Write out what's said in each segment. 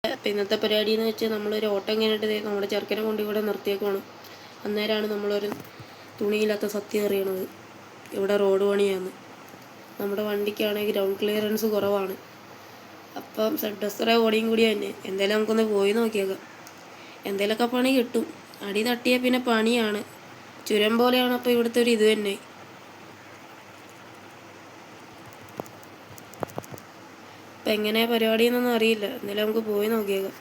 അപ്പം ഇന്നത്തെ പരിപാടി എന്ന് വെച്ചാൽ നമ്മളൊരു ഓട്ടം കഴിഞ്ഞിട്ട് നമ്മുടെ ചെറുക്കനെ കൊണ്ട് ഇവിടെ നിർത്തിയേക്കുവാണ്. അന്നേരമാണ് നമ്മളൊരു തുണിയില്ലാത്ത സത്യം അറിയണത്, ഇവിടെ റോഡ് പണിയാണ്. നമ്മുടെ വണ്ടിക്കാണെങ്കിൽ ഗ്രൗണ്ട് ക്ലിയറൻസ് കുറവാണ്. അപ്പം സെഡസ്ത്ര ഓടിയും കൂടി തന്നെ എന്തായാലും നമുക്കൊന്ന് പോയി നോക്കിയേക്കാം. എന്തെങ്കിലുമൊക്കെ പണി കിട്ടും. അടി തട്ടിയാൽ പിന്നെ പണിയാണ്, ചുരം പോലെയാണ്. അപ്പോൾ ഇവിടുത്തെ ഒരു ഇത് തന്നെ. അപ്പം എങ്ങനെയാണ് പരിപാടിയെന്നൊന്നും അറിയില്ല. എന്തായാലും നമുക്ക് പോയി നോക്കിയേക്കാം.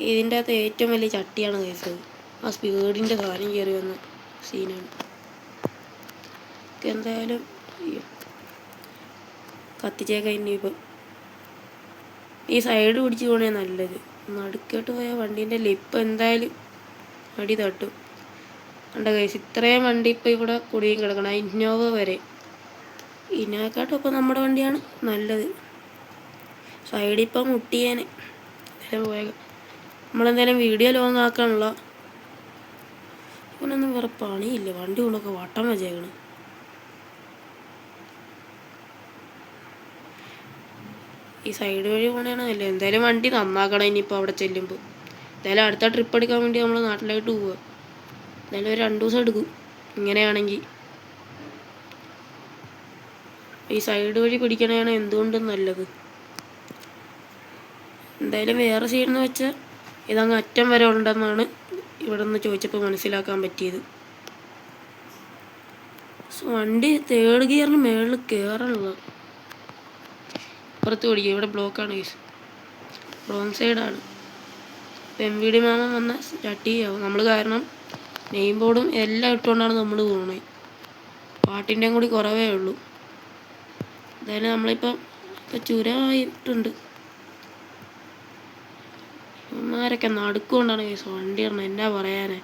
ഇതിൻ്റെ അകത്ത് ഏറ്റവും വലിയ ചട്ടിയാണ് കഴിച്ചത്. ആ സ്പീഡിൻ്റെ സാധനം കയറി വന്ന സീനാണ്. എന്തായാലും കത്തിച്ചേക്കാം. ഇനിയിപ്പം ഈ സൈഡ് പിടിച്ച് പോകണേ നല്ലത്. നടുക്കോട്ട് പോയാൽ വണ്ടീൻ്റെ ലിപ്പ് എന്തായാലും അടി തട്ടും. കണ്ട കേസ് ഇത്രയും വണ്ടി ഇപ്പം ഇവിടെ കുടുങ്ങി കിടക്കണം, ഇന്നോവ വരെ. ഇന്നോവക്കാട്ടും ഇപ്പം നമ്മുടെ വണ്ടിയാണ് നല്ലത്. സൈഡിൽ ഇപ്പം മുട്ടിയേനെ. എന്തായാലും പോയേക്കാം. നമ്മളെന്തായാലും വീഡിയോ ലോങ് ആക്കാനുള്ള ഇവനൊന്നും വേറെ പണിയില്ല. വണ്ടി കൊണ്ടൊക്കെ വട്ടം വെച്ചേക്കണം. ഈ സൈഡ് വഴി പോകണേണ് നല്ലത്. എന്തായാലും വണ്ടി നന്നാക്കണം ഇനിയിപ്പോൾ അവിടെ ചെല്ലുമ്പോൾ. എന്തായാലും അടുത്ത ട്രിപ്പ് എടുക്കാൻ വേണ്ടി നമ്മൾ നാട്ടിലായിട്ട് പോവുക. എന്തായാലും ഒരു 2 ദിവസം എടുക്കും ഇങ്ങനെയാണെങ്കിൽ. ഈ സൈഡ് വഴി പിടിക്കണതാണ് എന്തുകൊണ്ടും നല്ലത്. എന്തായാലും വേറെ സൈഡെന്ന് വെച്ചാൽ ഇതങ്ങ് അറ്റം വരെ ഉണ്ടെന്നാണ് ഇവിടെ നിന്ന് ചോദിച്ചപ്പോൾ മനസ്സിലാക്കാൻ പറ്റിയത്. വണ്ടി 3rd ഗിയറിന് മേളിൽ കയറാനുള്ള പുറത്ത് പിടിക്കുക. ഇവിടെ ബ്ലോക്കാണ് കേസ്, റോങ് സൈഡാണ്. MVD മാമൻ വന്ന ചട്ടിയാവും നമ്മൾ. കാരണം നെയിം ബോർഡും എല്ലാം ഇട്ടുകൊണ്ടാണ് നമ്മൾ പോകുന്നത്. പാട്ടിൻ്റെയും കൂടി കുറവേ ഉള്ളൂ. എന്തായാലും നമ്മളിപ്പം ചുരമായിട്ടുണ്ട്. ഇവന്മാരൊക്കെ നടുക്കൊണ്ടാണ് കേസ് വണ്ടി ഇറങ്ങുന്നത്. എന്നാ പറയാനേ.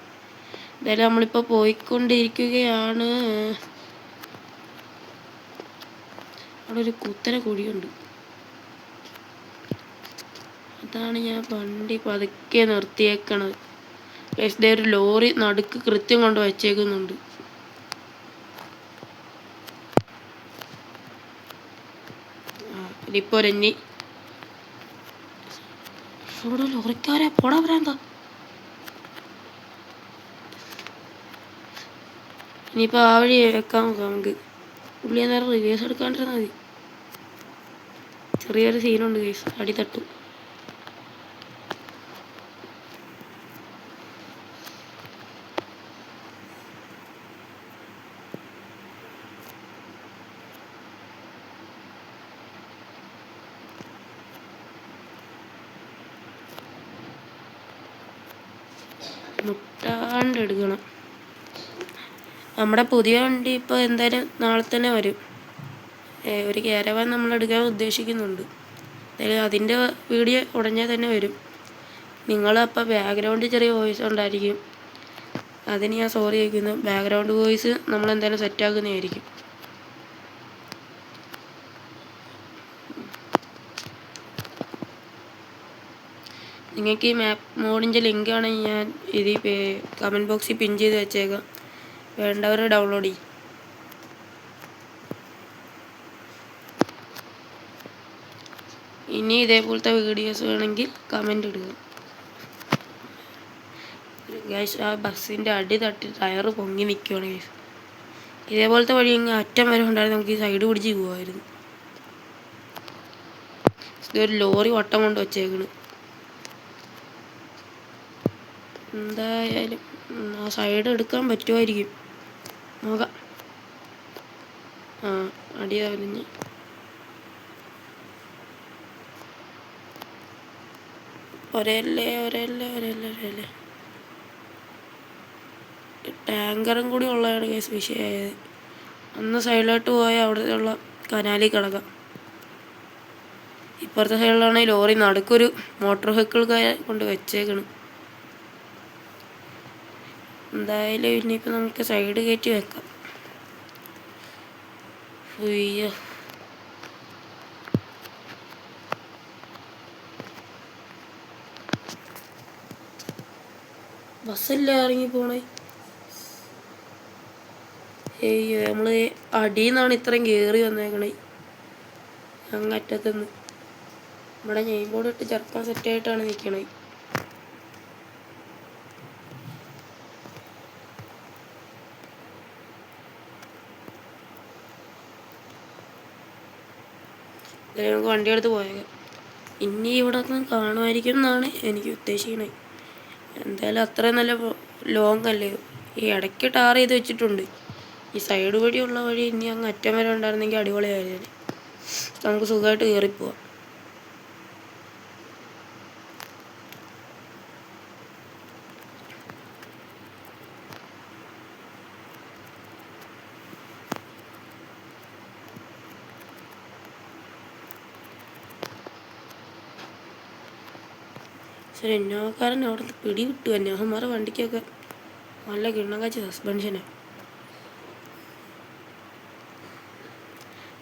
എന്തായാലും നമ്മളിപ്പോൾ പോയിക്കൊണ്ടിരിക്കുകയാണ്. അവിടെ ഒരു കുത്തനെ കുഴിയുണ്ട്. അതാണ് ഞാൻ വണ്ടി പതുക്കെ നിർത്തിയേക്കണത്. കേസ് ഒരു ലോറി നടുക്ക് കൃത്യം കൊണ്ട് വെച്ചേക്കുന്നുണ്ട്. ഇതിപ്പോൾ ഒരെഞ്ഞി ഇവിടെ ലോറിക്കാരെ പോടാ വരാന്താ. ഇനിയിപ്പോൾ ആ വഴി വെക്കാൻ നോക്കാം നമുക്ക്. പുള്ളി നേരം റിവേഴ്സ് എടുക്കാണ്ടിരുന്നാൽ മതി. ചെറിയൊരു സീനുണ്ട് കേസ്, അടി തട്ടും. മുട്ടാണ്ട് എടുക്കണം. നമ്മുടെ പുതിയ വണ്ടി ഇപ്പോൾ എന്തായാലും നാളെ തന്നെ വരും. ഒരു കാരവാൻ നമ്മളെടുക്കാൻ ഉദ്ദേശിക്കുന്നുണ്ട്. എന്തായാലും അതിൻ്റെ വീഡിയോ ഉടനെ തന്നെ വരും. നിങ്ങളപ്പോൾ ബാക്ക്ഗ്രൗണ്ടിൽ ചെറിയ വോയിസ് ഉണ്ടായിരിക്കും, അതിന് ഞാൻ സോറി ചോദിക്കുന്നു. ബാക്ക്ഗ്രൗണ്ട് വോയിസ് നമ്മളെന്തായാലും സെറ്റാക്കുന്നതായിരിക്കും. നിങ്ങൾക്ക് ഈ മാപ്പ് മോഡിൻ്റെ ലിങ്കാണ് ഞാൻ ഇത് കമൻറ്റ് ബോക്സിൽ പിൻ ചെയ്ത് വെച്ചേക്കാം. വേണ്ടവർ ഡൗൺലോഡ് ചെയ്യും. ഇനി ഇതേപോലത്തെ വീഡിയോസ് വേണമെങ്കിൽ കമൻ്റ് ഇടുക. ഗൈസ് ആ ബസ്സിൻ്റെ അടി തട്ടി ടയറ് പൊങ്ങി നിൽക്കുകയാണ് ഗൈസ്. ഇതേപോലത്തെ വഴി ഇങ്ങ് അറ്റം വരെ ഉണ്ടായിരുന്നു, നമുക്ക് ഈ സൈഡ് പിടിച്ച് പോകാമായിരുന്നു. ഇതൊരു ലോറി വട്ടം കൊണ്ട് വെച്ചേക്കണ്. എന്തായാലും ആ സൈഡ് എടുക്കാൻ പറ്റുമായിരിക്കും, നോക്കാം. അടി വലിഞ്ഞ് ഒരല്ലേ ടാങ്കറും കൂടി ഉള്ളതാണ് കേസ് വിഷയമായത്. അന്ന് സൈഡിലോട്ട് പോയാൽ അവിടെയുള്ള കനാലിൽ കിടക്കാം. ഇപ്പുറത്തെ സൈഡിലാണെങ്കിൽ ലോറി നടുക്കൊരു മോട്ടോർ വെഹിക്കിൾ കൊണ്ട് വെച്ചേക്കണം. എന്തായാലും ഇനിയിപ്പോൾ നമുക്ക് സൈഡ് കയറ്റി വെക്കാം. അയ്യോ, ബസ്സല്ലേ ഇറങ്ങി പോണേ. നമ്മൾ അടിയിൽ നിന്നാണ് ഇത്രയും കയറി വന്നേക്കണേ, അങ്ങറ്റത്തുനിന്ന്. നമ്മുടെ നെയിം ബോർഡ് ഇട്ട് ചെറുക്കാൻ സെറ്റായിട്ടാണ് നിൽക്കണേ. നമുക്ക് വണ്ടി എടുത്ത് പോയേക്കാം. ഇനി ഇവിടെ നിന്ന് കാണുമായിരിക്കും എന്നാണ് എനിക്ക് ഉദ്ദേശിക്കണത്. എന്തായാലും അത്രയും നല്ല ലോങ് അല്ലേ. ഈ ഇടയ്ക്ക് ടാർ ചെയ്ത് വെച്ചിട്ടുണ്ട്. ഈ സൈഡ് വഴിയുള്ള വഴി ഇനി അങ്ങ് അറ്റം വരെ ഉണ്ടായിരുന്നെങ്കിൽ അടിപൊളിയായിരുന്നു. നമുക്ക് സുഖമായിട്ട് കയറിപ്പോവാം. ശരി, ഇന്നോവക്കാരൻ അവിടെ നിന്ന് പിടി വിട്ടു തന്നെ. അവന്മാരെ വണ്ടിക്കൊക്കെ നല്ല കിണ്ണം കാച്ച സസ്പെൻഷനാണ്.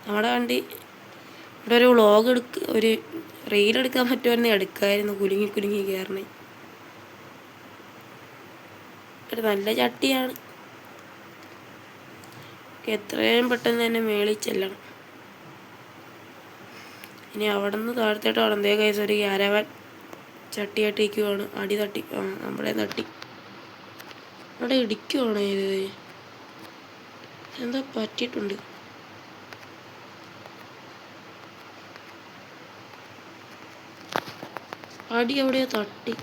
നമ്മുടെ വണ്ടി ഇവിടെ ഒരു വ്ളോഗ് ഒരു റീലെടുക്കാൻ പറ്റുമായിരുന്നു, എടുക്കാമായിരുന്നു. കുലുങ്ങി കുലുങ്ങി കയറണേ. ഒരു നല്ല ചട്ടിയാണ്. എത്രയും പെട്ടെന്ന് തന്നെ മേളിൽ ചെല്ലണം. ഇനി അവിടെ നിന്ന് താഴത്തോട്ട് വേണം. എന്തേ കൈസ് ഒരു ക്യാരവാൻ ചട്ടിയാട്ടിരിക്കുവാണ്. അടി തട്ടി, നമ്മളെ തട്ടി അവിടെ ഇടിക്കുവാണ്. ഇത് എന്താ പറ്റിയിട്ടുണ്ട്? അടി എവിടെയോ തട്ടി.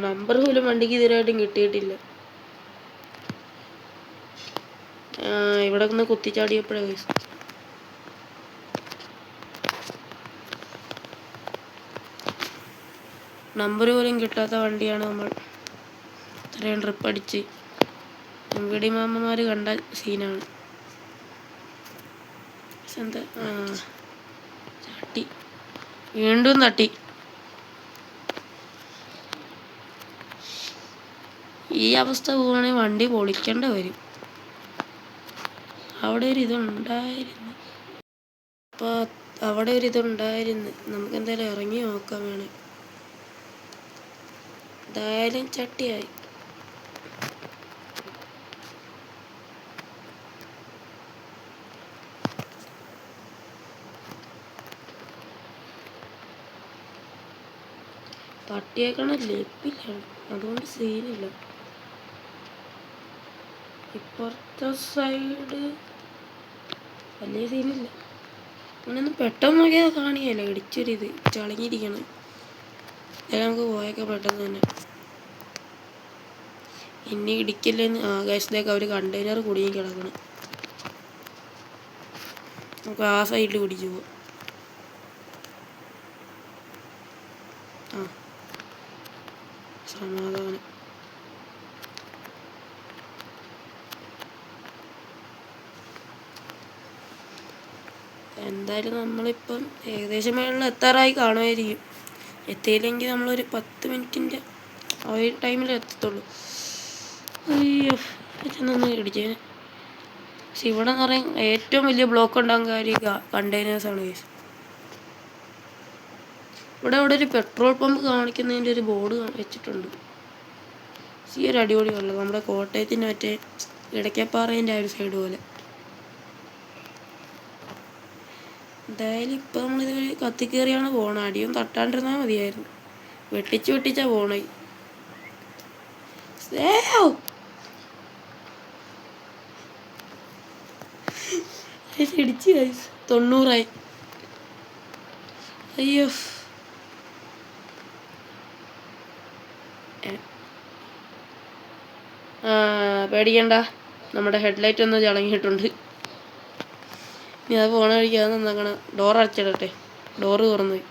നമ്പർ പോലും വണ്ടിക്ക് ഇതുവരെയായിട്ടും കിട്ടിയിട്ടില്ല. ഇവിടെ നിന്ന് കുത്തിച്ചാടിയപ്പോഴേ കേസ്. നമ്പർ പോലും കിട്ടാത്ത വണ്ടിയാണ് നമ്മൾ ഇത്രയും ട്രിപ്പ് അടിച്ച്. എംവിഡി മാമ്മമാർ കണ്ട സീനാണ്. എന്താ ചട്ടി വീണ്ടും തട്ടി. ഈ അവസ്ഥ പോവുകയാണെങ്കിൽ വണ്ടി പൊളിക്കേണ്ട വരും. അവിടെ ഒരു ഇതുണ്ടായിരുന്നു. അപ്പോൾ അവിടെ ഒരു ഇതുണ്ടായിരുന്നു. നമുക്ക് എന്തായാലും ഇറങ്ങി നോക്കാം വേണേ. എന്തായാലും ചട്ടിയായി. തട്ടിയേക്കണ ലെപ്പിലാണ്, അതുകൊണ്ട് സീനില്ല. ഇപ്പുറത്തെ സൈഡ് വലിയ സീനില്ല. അങ്ങനെയൊന്നും പെട്ടെന്ന് നോക്കിയാൽ കാണിയല്ല. ഇടിച്ചൊരിത് ചളങ്ങിയിരിക്കണം. അതായത് നമുക്ക് പോയൊക്കെ പെട്ടെന്ന് തന്നെ. ഇനി ഇടിക്കില്ലെന്ന് ആകാശത്തേക്ക് അവർ കണ്ടെയ്നർ കുടുങ്ങി കിടക്കണം. നമുക്ക് ആ സൈഡിൽ പിടിച്ചു പോവാം. സമാധാനം. എന്തായാലും നമ്മളിപ്പം ഏകദേശം മേളിൽ എത്താറായി കാണുമായിരിക്കും. എത്തിയില്ലെങ്കിൽ നമ്മളൊരു 10 മിനിറ്റിൻ്റെ ആ ഒരു ടൈമിൽ എത്തത്തുള്ളൂ. അയ്യോ, ചെന്നൊന്ന് ഇടിച്ചേനെ. പക്ഷെ ഇവിടെ എന്ന് പറയാൻ ഏറ്റവും വലിയ ബ്ലോക്ക് ഉണ്ടാകാൻ കാര്യം കണ്ടെയ്നേഴ്സാണ് കേസ്. ഇവിടെ ഒരു പെട്രോൾ പമ്പ് കാണിക്കുന്നതിൻ്റെ ഒരു ബോർഡ് വെച്ചിട്ടുണ്ട്. ഈ ഒരു അടിപൊളി വെള്ളം നമ്മുടെ കോട്ടയത്തിൻ്റെ മറ്റേ ഇടയ്ക്കപ്പാറേൻ്റെ ആ ഒരു സൈഡ് പോലെ. എന്തായാലും ഇപ്പം നമ്മളിത് കത്തിക്കേറിയാണ് പോകണം. അടിയും തട്ടാണ്ടിരുന്നാൽ മതിയായിരുന്നു. വെട്ടിച്ചാ പോണേ. ഇടിച്ച് 90 അയ്യോ. പേടിക്കണ്ട, നമ്മുടെ ഹെഡ്ലൈറ്റ് ഒന്ന് ചളങ്ങിയിട്ടുണ്ട്. ഇനി അത് പോണ വഴിക്ക് അത് നന്നാക്കണം. ഡോർ അടച്ചിടട്ടെ. ഡോറ് തുറന്നു പോയി.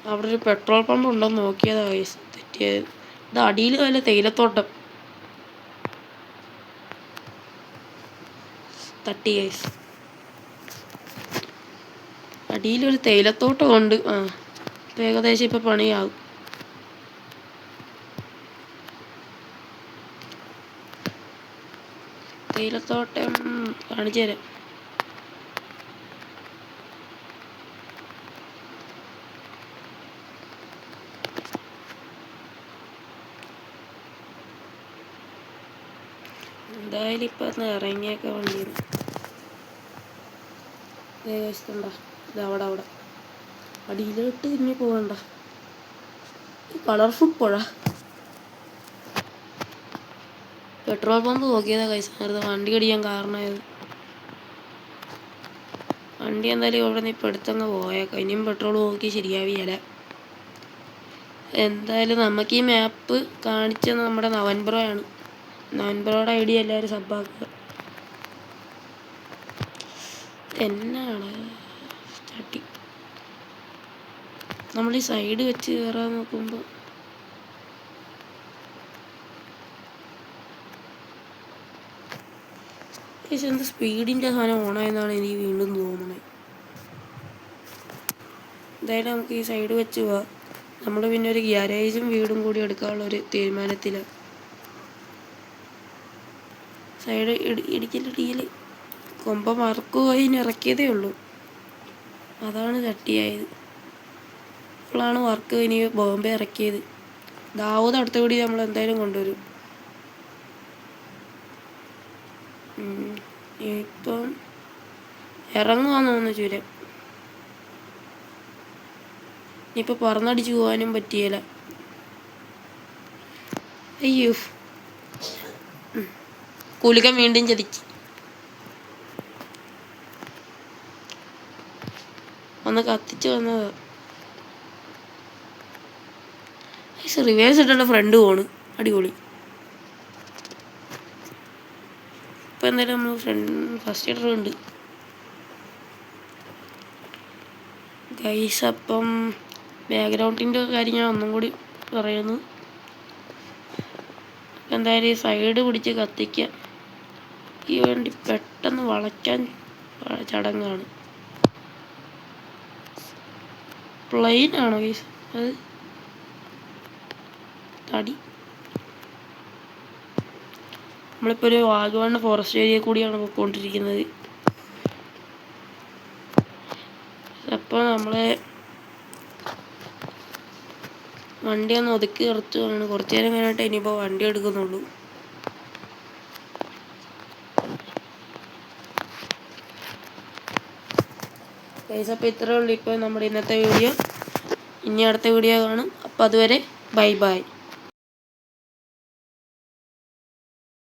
അവിടെ ഒരു പെട്രോൾ പമ്പ് ഉണ്ടോന്ന് നോക്കിയതാ വയസ്സ് തെറ്റിയത്. ഇത് അടിയിൽ വല്ല തേയിലത്തോട്ടം തട്ടി കേസ്. അടിയിലൊരു തേയിലത്തോട്ടം ഉണ്ട്. ഏകദേശം ഇപ്പം പണിയാവും. തേയിലത്തോട്ടം കാണിച്ചു തരാം. എന്തായാലും ഇപ്പം ഒന്ന് ഇറങ്ങിയൊക്കെ വണ്ടിയിൽ കണ്ടോ, ഇത് അവിടെ അടിയിലോട്ട് ഇനി പോകണ്ട. കളർഫുൾ പുഴ. പെട്രോൾ പമ്പ് നോക്കിയതാ കൈസാറുന്നത് വണ്ടി അടിക്കാൻ കാരണമായത്. വണ്ടി എന്തായാലും ഇവിടെ നിന്ന് ഇപ്പം എടുത്തങ്ങ് പോയേക്കാം. ഇനിയും പെട്രോൾ നോക്കി ശരിയാവില്ല. എന്തായാലും നമുക്ക് ഈ മാപ്പ് കാണിച്ചത് നമ്മുടെ നവൻബ്രോയാണ്. നവൻബ്രോയുടെ ഐഡിയ എല്ലാവരും സബ്ബാക്കുക. എന്നാണ് ചട്ടി നമ്മൾ ഈ സൈഡ് വെച്ച് കയറാൻ നോക്കുമ്പോൾ എന്ത് സ്പീഡിൻ്റെ സാധനം ഓണായെന്നാണ് എനിക്ക് വീണ്ടും തോന്നുന്നത്. എന്തായാലും നമുക്ക് ഈ സൈഡ് വെച്ച് പോവാം. നമ്മൾ പിന്നെ ഒരു ഗ്യാരേജും വീടും കൂടി എടുക്കാനുള്ളൊരു തീരുമാനത്തിലാണ്. സൈഡ് ഇടിക്കൽ കൊമ്പ മറക്കു കഴിഞ്ഞ് ഇറക്കിയതേ ഉള്ളൂ. അതാണ് ചട്ടിയായത്. ഇപ്പോഴാണ് വർക്ക് ഇനി ബോംബെ ഇറക്കിയത്. ദാവൂദ് അടുത്ത കൂടി നമ്മൾ എന്തായാലും കൊണ്ടുവരും. ഇപ്പം ഇറങ്ങുവാന്ന് തോന്നുന്നു ചുരം. ഇനിയിപ്പോൾ പറന്നടിച്ച് പോകാനും പറ്റിയല്ല. അയ്യോ, കൂലിക്കൻ വീണ്ടും ചതിച്ച്. ഒന്ന് കത്തിച്ച് വന്നതാ. റിവേഴ്സ് ഇട്ടുള്ള ഫ്രണ്ട് പോണ്. അടിപൊളി. ഇപ്പം എന്തായാലും നമ്മൾ ഫസ്റ്റ് ഇയർ ഉണ്ട് ഗൈസ്. അപ്പം ബാക്ക്ഗ്രൗണ്ടിൻ്റെ കാര്യം ഞാൻ ഒന്നും കൂടി പറയുന്നു. എന്തായാലും ഈ സൈഡ് പിടിച്ച് കത്തിക്കുക. ഈ വണ്ടി പെട്ടെന്ന് വളയ്ക്കാൻ ചടങ്ങാണ്. പ്ലെയിൻ ആണോ ഗൈസ്? അത് തടി. നമ്മളിപ്പോൾ ഒരു വാഗമൺ ഫോറസ്റ്റ് ഏരിയ കൂടിയാണ് പോയിക്കൊണ്ടിരിക്കുന്നത്. അപ്പോൾ നമ്മൾ വണ്ടി ഒന്ന് ഒതുക്കി നിർത്തുകയാണ്. കുറച്ച് നേരം കഴിഞ്ഞിട്ട് ഇനിയിപ്പോൾ വണ്ടി എടുക്കുന്നുള്ളൂ. ഗൈസ്, അപ്പോൾ ഇത്രയേ ഉള്ളൂ ഇപ്പോൾ നമ്മുടെ ഇന്നത്തെ വീഡിയോ. ഇനി അടുത്ത വീഡിയോ കാണും. അപ്പോൾ അതുവരെ ബൈ ബൈ.